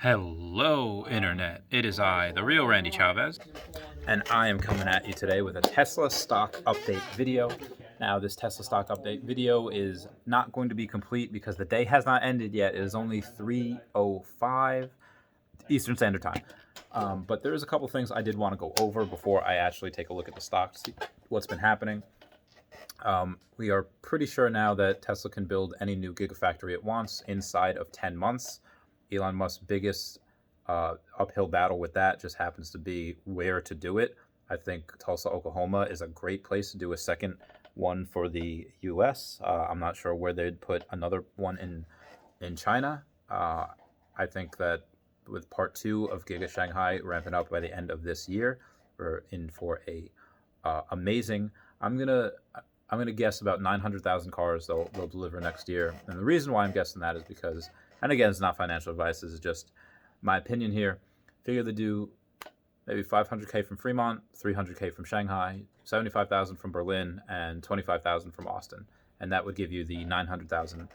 Hello, Internet. It is I, the real Randy Chavez, and I am coming at you today with a Tesla stock update video. Now, this Tesla stock update video is not going to be complete because the day has not ended yet. It is only 3:05 Eastern Standard Time. But there is a couple things I did want to go over before I actually take a look at the stock to see what's been happening. We are pretty sure now that Tesla can build any new Gigafactory it wants inside of 10 months. Elon Musk's biggest uphill battle with that just happens to be where to do it. I think Tulsa, Oklahoma is a great place to do a second one for the U.S. I'm not sure where they'd put another one in China. I think that with part 2 of Giga Shanghai ramping up by the end of this year, we're in for a amazing. I'm gonna guess about 900,000 cars they'll deliver next year, and the reason why I'm guessing that is because, and again, it's not financial advice. This is just my opinion here. Figure they do maybe 500K from Fremont, 300K from Shanghai, 75,000 from Berlin, and 25,000 from Austin, and that would give you the 900,000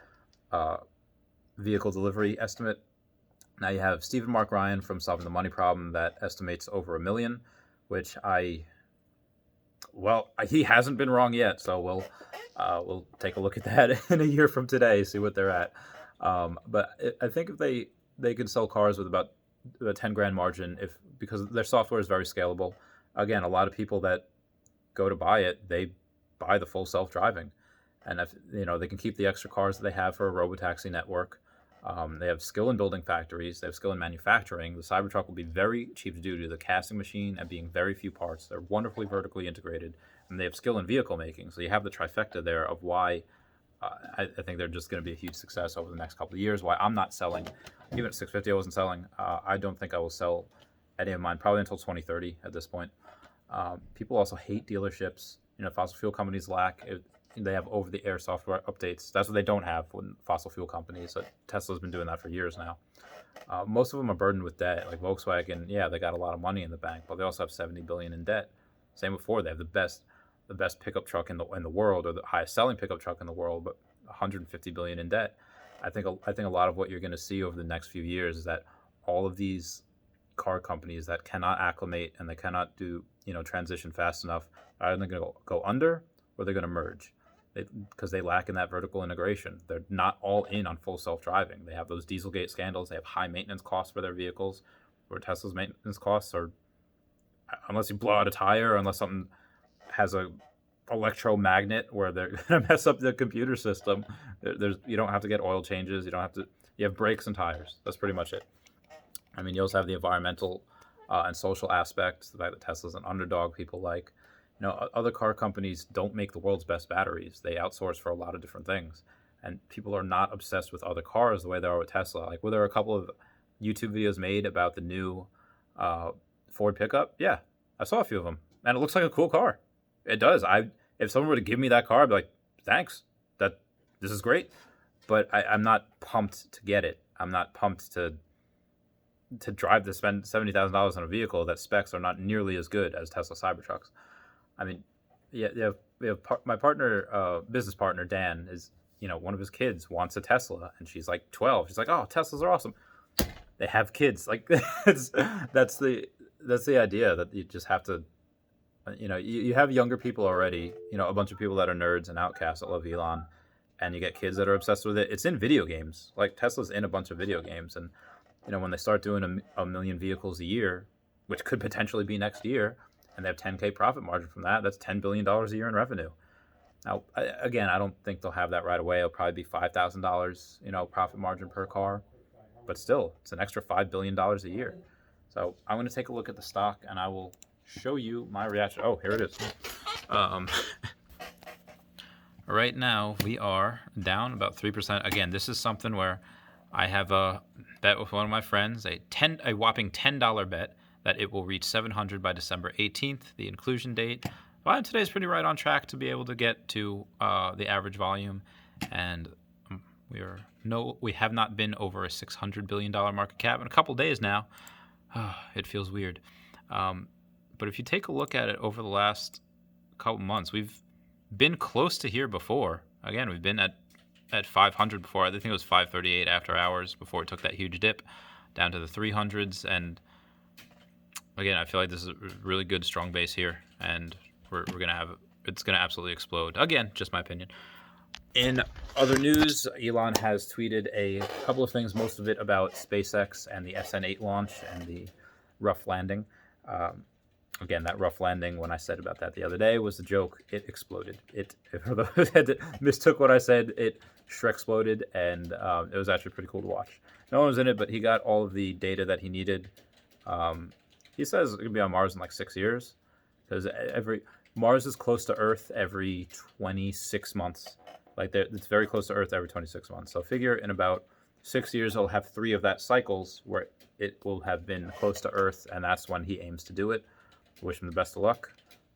vehicle delivery estimate. Now you have Stephen Mark Ryan from Solving the Money Problem that estimates over 1 million, which he hasn't been wrong yet, so we'll take a look at that in a year from today, see what they're at. But I think if they could sell cars with about a 10 grand margin, because their software is very scalable. Again, a lot of people that go to buy it, they buy the full self-driving, and if they can keep the extra cars that they have for a robotaxi network. They have skill in building factories. They have skill in manufacturing. The Cybertruck will be very cheap to do due to the casting machine and being very few parts. They're wonderfully vertically integrated, and they have skill in vehicle making. So you have the trifecta there of why I think they're just going to be a huge success over the next couple of years. Why I'm not selling, even at 650 I wasn't selling. I don't think I will sell any of mine probably until 2030 at this point. People also hate dealerships. Fossil fuel companies lack. They have over-the-air software updates. That's what they don't have with fossil fuel companies. Tesla's been doing that for years now. Most of them are burdened with debt. Like Volkswagen, yeah, they got a lot of money in the bank, but they also have 70 billion in debt. Same with Ford. They have the best pickup truck in the world, or the highest selling pickup truck in the world, but 150 billion in debt. I think a lot of what you're going to see over the next few years is that all of these car companies that cannot acclimate and they cannot do transition fast enough are either going to go under or they're going to merge. Because they lack in that vertical integration. They're not all in on full self-driving. They have those Dieselgate scandals. They have high maintenance costs for their vehicles, where Tesla's maintenance costs are, unless you blow out a tire, or unless something has a electromagnet where they're going to mess up the computer system. You don't have to get oil changes. You have brakes and tires. That's pretty much it. I mean, you also have the environmental and social aspects, the fact that Tesla's an underdog people like. Other car companies don't make the world's best batteries. They outsource for a lot of different things. And people are not obsessed with other cars the way they are with Tesla. Like, were there a couple of YouTube videos made about the new Ford pickup? Yeah, I saw a few of them. And it looks like a cool car. It does. If someone were to give me that car, I'd be like, thanks. This is great. But I'm not pumped to get it. I'm not pumped to spend $70,000 on a vehicle that specs are not nearly as good as Tesla Cybertrucks. I mean, yeah, my business partner, Dan, is, one of his kids wants a Tesla, and she's like 12. She's like, oh, Teslas are awesome. They have kids. Like, that's the idea, that you just have to, you have younger people already, a bunch of people that are nerds and outcasts that love Elon, and you get kids that are obsessed with it. It's in video games. Like, Tesla's in a bunch of video games, and, when they start doing a million vehicles a year, which could potentially be next year, and they have 10K profit margin from that, that's $10 billion a year in revenue. Now, again, I don't think they'll have that right away. It'll probably be $5,000, profit margin per car. But still, it's an extra $5 billion a year. So I'm going to take a look at the stock, and I will show you my reaction. Oh, here it is. Right now, we are down about 3%. Again, this is something where I have a bet with one of my friends, a whopping $10 bet, that it will reach 700 by December 18th, the inclusion date. Volume today is pretty right on track to be able to get to the average volume, and we have not been over a $600 billion market cap in a couple days now. It feels weird. But if you take a look at it over the last couple months, we've been close to here before. Again, we've been at 500 before. I think it was 538 after hours before it took that huge dip down to the 300s. And again, I feel like this is a really good, strong base here. And we're going to have, it's going to absolutely explode. Again, just my opinion. In other news, Elon has tweeted a couple of things, most of it about SpaceX and the SN8 launch and the rough landing. Again, that rough landing, when I said about that the other day, was a joke. It exploded. For those that mistook what I said, it Shrek-exploded, and it was actually pretty cool to watch. No one was in it, but he got all of the data that he needed. He says it's going to be on Mars in like 6 years, because Mars is close to Earth every 26 months. Like it's very close to Earth every 26 months. So figure in about 6 years, he'll have 3 of that cycles where it will have been close to Earth, and that's when he aims to do it. Wish him the best of luck.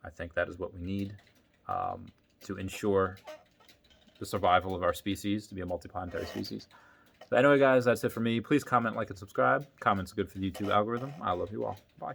I think that is what we need to ensure the survival of our species, to be a multiplanetary species. So anyway, guys, that's it for me. Please comment, like, and subscribe. Comments are good for the YouTube algorithm. I love you all. Bye.